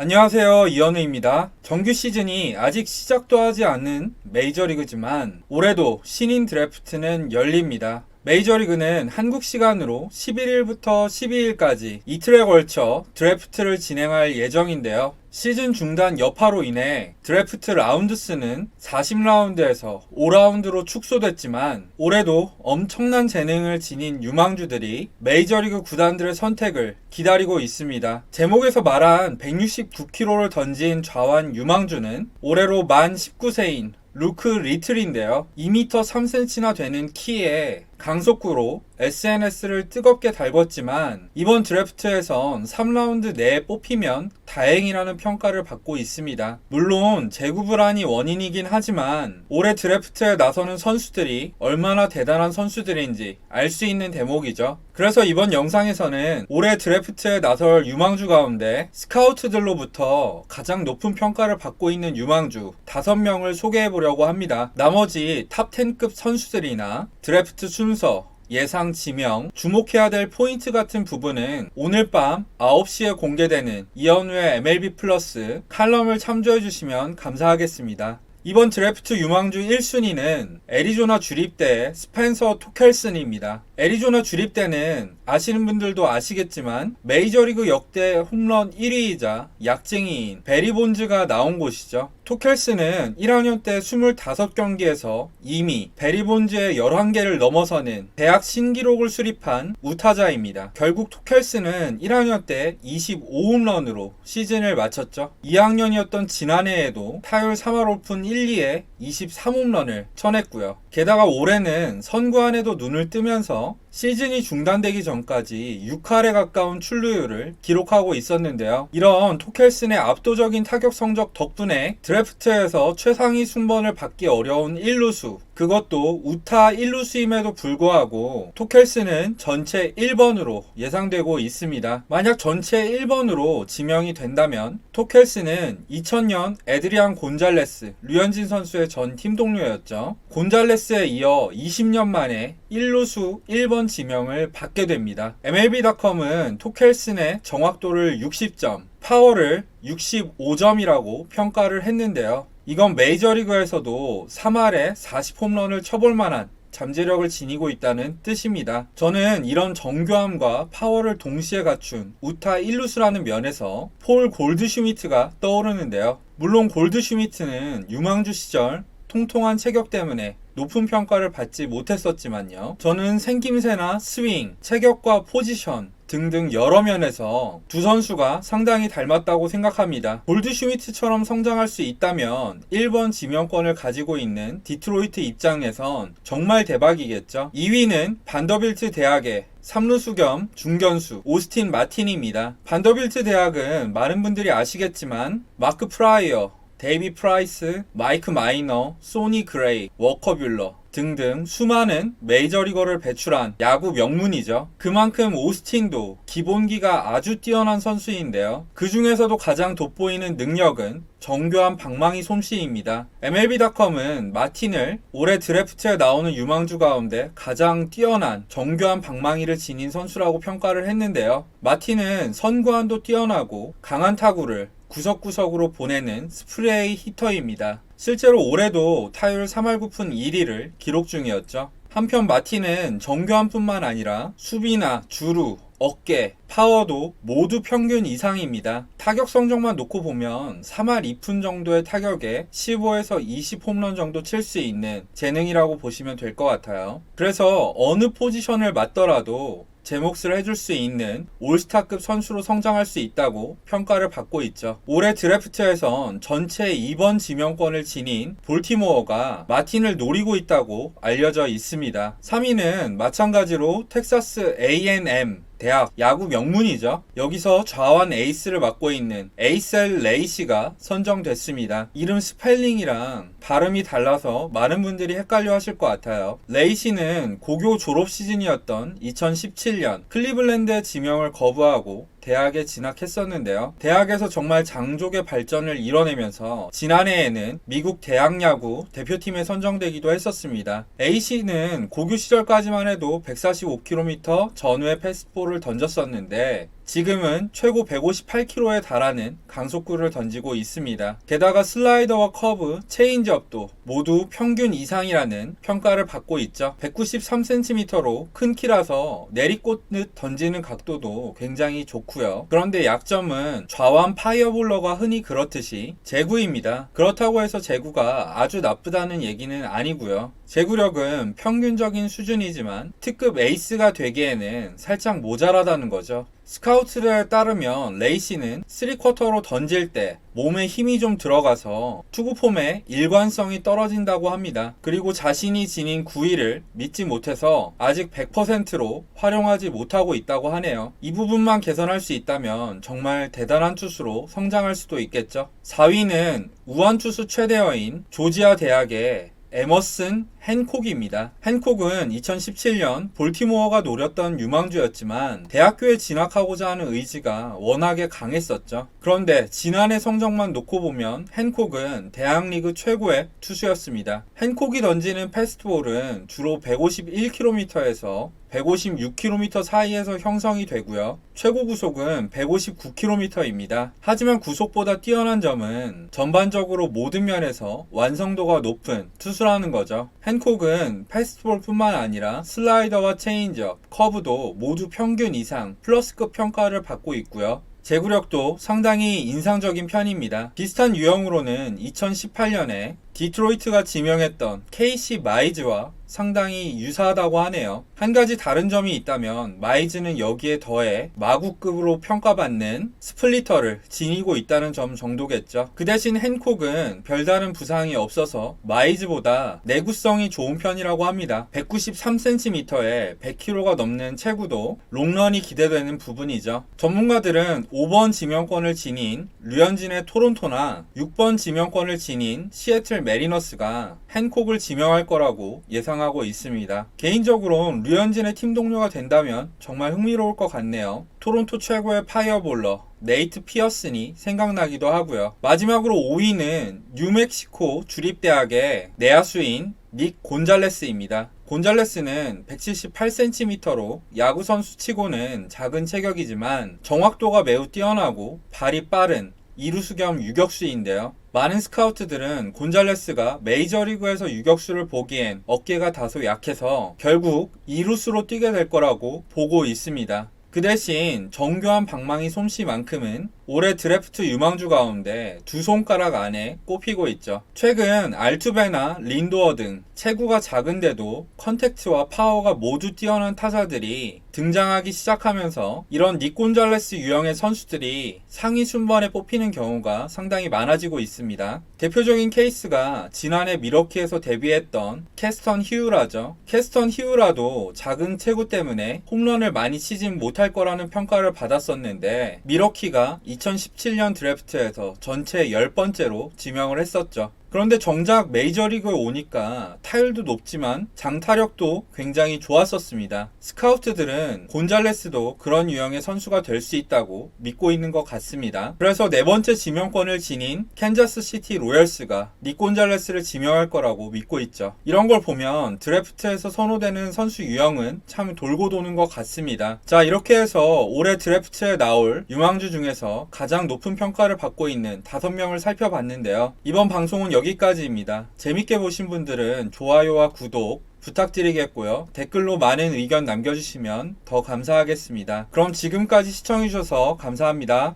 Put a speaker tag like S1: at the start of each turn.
S1: 안녕하세요. 이현우입니다. 정규 시즌이 아직 시작도 하지 않은 메이저리그지만 올해도 신인 드래프트는 열립니다. 메이저리그는 한국 시간으로 11일부터 12일까지 이틀에 걸쳐 드래프트를 진행할 예정인데요. 시즌 중단 여파로 인해 드래프트 라운드 수는 40라운드에서 5라운드로 축소됐지만 올해도 엄청난 재능을 지닌 유망주들이 메이저리그 구단들의 선택을 기다리고 있습니다. 제목에서 말한 169km를 던진 좌완 유망주는 올해로 만 19세인 루크 리틀인데요. 2m 3cm나 되는 키에 강속구로 SNS를 뜨겁게 달궜지만 이번 드래프트에선 3라운드 내에 뽑히면 다행이라는 평가를 받고 있습니다. 물론 재구 불안이 원인이긴 하지만 올해 드래프트에 나서는 선수들이 얼마나 대단한 선수들인지 알 수 있는 대목이죠. 그래서 이번 영상에서는 올해 드래프트에 나설 유망주 가운데 스카우트들로부터 가장 높은 평가를 받고 있는 유망주 5명을 소개해 보려고 합니다. 나머지 탑 10급 선수들이나 드래프트 순서, 예상 지명, 주목해야 될 포인트 같은 부분은 오늘 밤 9시에 공개되는 이현우의 MLB 플러스 칼럼을 참조해 주시면 감사하겠습니다. 이번 드래프트 유망주 1순위는 애리조나 주립대의 스펜서 토켈슨입니다. 애리조나 주립대는 아시는 분들도 아시겠지만 메이저리그 역대 홈런 1위이자 약쟁이인 베리 본즈가 나온 곳이죠. 토켈슨은 1학년 때 25경기에서 이미 베리 본즈의 11개를 넘어서는 대학 신기록을 수립한 우타자입니다. 결국 토켈슨은 1학년 때 25홈런으로 시즌을 마쳤죠. 2학년이었던 지난해에도 타율 3할 오픈 1, 2에 23홈런을 쳐냈고요. 게다가 올해는 선구안에도 눈을 뜨면서 시즌이 중단되기 전까지 6할에 가까운 출루율을 기록하고 있었는데요. 이런 토켈슨의 압도적인 타격 성적 덕분에 드래프트에서 최상위 순번을 받기 어려운 1루수, 그것도 우타 1루수임에도 불구하고 토켈슨은 전체 1번으로 예상되고 있습니다. 만약 전체 1번으로 지명이 된다면 토켈슨은 2000년 에드리안 곤잘레스, 류현진 선수의 전 팀 동료였죠. 곤잘레스에 이어 20년 만에 1루수 1번 지명을 받게 됩니다. MLB.com은 토켈슨의 정확도를 60점, 파워를 65점이라고 평가를 했는데요. 이건 메이저리그에서도 3할에 40홈런을 쳐볼 만한 잠재력을 지니고 있다는 뜻입니다. 저는 이런 정교함과 파워를 동시에 갖춘 우타 1루수라는 면에서 폴 골드슈미트가 떠오르는데요. 물론 골드슈미트는 유망주 시절 통통한 체격 때문에 높은 평가를 받지 못했었지만요. 저는 생김새나 스윙, 체격과 포지션 등등 여러 면에서 두 선수가 상당히 닮았다고 생각합니다. 골드슈미트처럼 성장할 수 있다면 1번 지명권을 가지고 있는 디트로이트 입장에선 정말 대박이겠죠. 2위는 반더빌트 대학의 3루수 겸 중견수 오스틴 마틴입니다. 반더빌트 대학은 많은 분들이 아시겠지만 마크 프라이어, 데이비 프라이스, 마이크 마이너, 소니 그레이, 워커 뷰러 등등 수많은 메이저리거를 배출한 야구 명문이죠. 그만큼 오스틴도 기본기가 아주 뛰어난 선수인데요. 그 중에서도 가장 돋보이는 능력은 정교한 방망이 솜씨입니다. MLB.com은 마틴을 올해 드래프트에 나오는 유망주 가운데 가장 뛰어난 정교한 방망이를 지닌 선수라고 평가를 했는데요. 마틴은 선구안도 뛰어나고 강한 타구를 구석구석으로 보내는 스프레이 히터입니다. 실제로 올해도 타율 3할 9푼 1리를 기록 중이었죠. 한편 마틴은 정교함뿐만 아니라 수비나 주루, 어깨, 파워도 모두 평균 이상입니다. 타격 성적만 놓고 보면 3할 2푼 정도의 타격에 15에서 20 홈런 정도 칠 수 있는 재능이라고 보시면 될 것 같아요. 그래서 어느 포지션을 맡더라도 제 몫을 해줄 수 있는 올스타급 선수로 성장할 수 있다고 평가를 받고 있죠. 올해 드래프트에선 전체 2번 지명권을 지닌 볼티모어가 마틴을 노리고 있다고 알려져 있습니다. 3위는 마찬가지로 텍사스 A&M 대학 야구 명문이죠. 여기서 좌완 에이스를 맡고 있는 에이셀 레이시가 선정됐습니다. 이름 스펠링이랑 발음이 달라서 많은 분들이 헷갈려 하실 것 같아요. 레이시는 고교 졸업 시즌이었던 2017년 클리블랜드의 지명을 거부하고 대학에 진학했었는데요. 대학에서 정말 장족의 발전을 이뤄내면서 지난해에는 미국 대학야구 대표팀에 선정되기도 했었습니다. A씨는 고교 시절까지만 해도 145km 전후의 패스트볼을 던졌었는데 지금은 최고 158km에 달하는 강속구를 던지고 있습니다. 게다가 슬라이더와 커브, 체인지업도 모두 평균 이상이라는 평가를 받고 있죠. 193cm로 큰 키라서 내리꽂듯 던지는 각도도 굉장히 좋고요. 그런데 약점은 좌완 파이어볼러가 흔히 그렇듯이 제구입니다. 그렇다고 해서 제구가 아주 나쁘다는 얘기는 아니고요. 제구력은 평균적인 수준이지만 특급 에이스가 되기에는 살짝 모자라다는 거죠. 스카우트들에 따르면 레이시는 3쿼터로 던질 때 몸에 힘이 좀 들어가서 투구 폼의 일관성이 떨어진다고 합니다. 그리고 자신이 지닌 구위를 믿지 못해서 아직 100%로 활용하지 못하고 있다고 하네요. 이 부분만 개선할 수 있다면 정말 대단한 투수로 성장할 수도 있겠죠. 4위는 우완투수 최대어인 조지아 대학의 에머슨 핸콕입니다. 핸콕은 2017년 볼티모어가 노렸던 유망주였지만 대학교에 진학하고자 하는 의지가 워낙에 강했었죠. 그런데 지난해 성적만 놓고 보면 핸콕은 대학리그 최고의 투수였습니다. 핸콕이 던지는 패스트볼은 주로 151km에서 156km 사이에서 형성이 되고요. 최고 구속은 159km입니다. 하지만 구속보다 뛰어난 점은 전반적으로 모든 면에서 완성도가 높은 투수라는 거죠. 핸콕은 패스트볼 뿐만 아니라 슬라이더와 체인지업, 커브도 모두 평균 이상 플러스급 평가를 받고 있고요. 제구력도 상당히 인상적인 편입니다. 비슷한 유형으로는 2018년에 디트로이트가 지명했던 케이시 마이즈와 상당히 유사하다고 하네요. 한 가지 다른 점이 있다면 마이즈는 여기에 더해 마구급으로 평가받는 스플리터를 지니고 있다는 점 정도겠죠. 그 대신 핸콕은 별다른 부상이 없어서 마이즈보다 내구성이 좋은 편이라고 합니다. 193cm에 100kg가 넘는 체구도 롱런이 기대되는 부분이죠. 전문가들은 5번 지명권을 지닌 류현진의 토론토나 6번 지명권을 지닌 시애틀 메리너스가 핸콕을 지명할 거라고 예상하고 있습니다. 개인적으로는 류현진의 팀 동료가 된다면 정말 흥미로울 것 같네요. 토론토 최고의 파이어볼러 네이트 피어슨이 생각나기도 하고요. 마지막으로 5위는 뉴멕시코 주립대학의 내야수인 닉 곤잘레스입니다. 곤잘레스는 178cm로 야구 선수 치고는 작은 체격이지만 정확도가 매우 뛰어나고 발이 빠른 이루수 겸 유격수인데요. 많은 스카우트들은 곤잘레스가 메이저리그에서 유격수를 보기엔 어깨가 다소 약해서 결국 이루수로 뛰게 될 거라고 보고 있습니다. 그 대신 정교한 방망이 솜씨만큼은 올해 드래프트 유망주 가운데 두 손가락 안에 꼽히고 있죠. 최근 알투베나 린도어 등 체구가 작은데도 컨택트와 파워가 모두 뛰어난 타자들이 등장하기 시작하면서 이런 닉 곤잘레스 유형의 선수들이 상위 순번에 뽑히는 경우가 상당히 많아지고 있습니다. 대표적인 케이스가 지난해 미러키에서 데뷔했던 캐스턴 히우라죠. 캐스턴 히우라도 작은 체구 때문에 홈런을 많이 치진 못할 거라는 평가를 받았었는데 미러키가 2017년 드래프트에서 전체 10번째로 지명을 했었죠. 그런데 정작 메이저리그에 오니까 타율도 높지만 장타력도 굉장히 좋았었습니다. 스카우트들은 곤잘레스도 그런 유형의 선수가 될 수 있다고 믿고 있는 것 같습니다. 그래서 네 번째 지명권을 지닌 캔자스시티 로열스가 닉 곤잘레스를 지명할 거라고 믿고 있죠. 이런 걸 보면 드래프트에서 선호되는 선수 유형은 참 돌고 도는 것 같습니다. 자, 이렇게 해서 올해 드래프트에 나올 유망주 중에서 가장 높은 평가를 받고 있는 5명을 살펴봤는데요. 이번 방송은 여기까지입니다. 재밌게 보신 분들은 좋아요와 구독 부탁드리겠고요. 댓글로 많은 의견 남겨주시면 더 감사하겠습니다. 그럼 지금까지 시청해주셔서 감사합니다.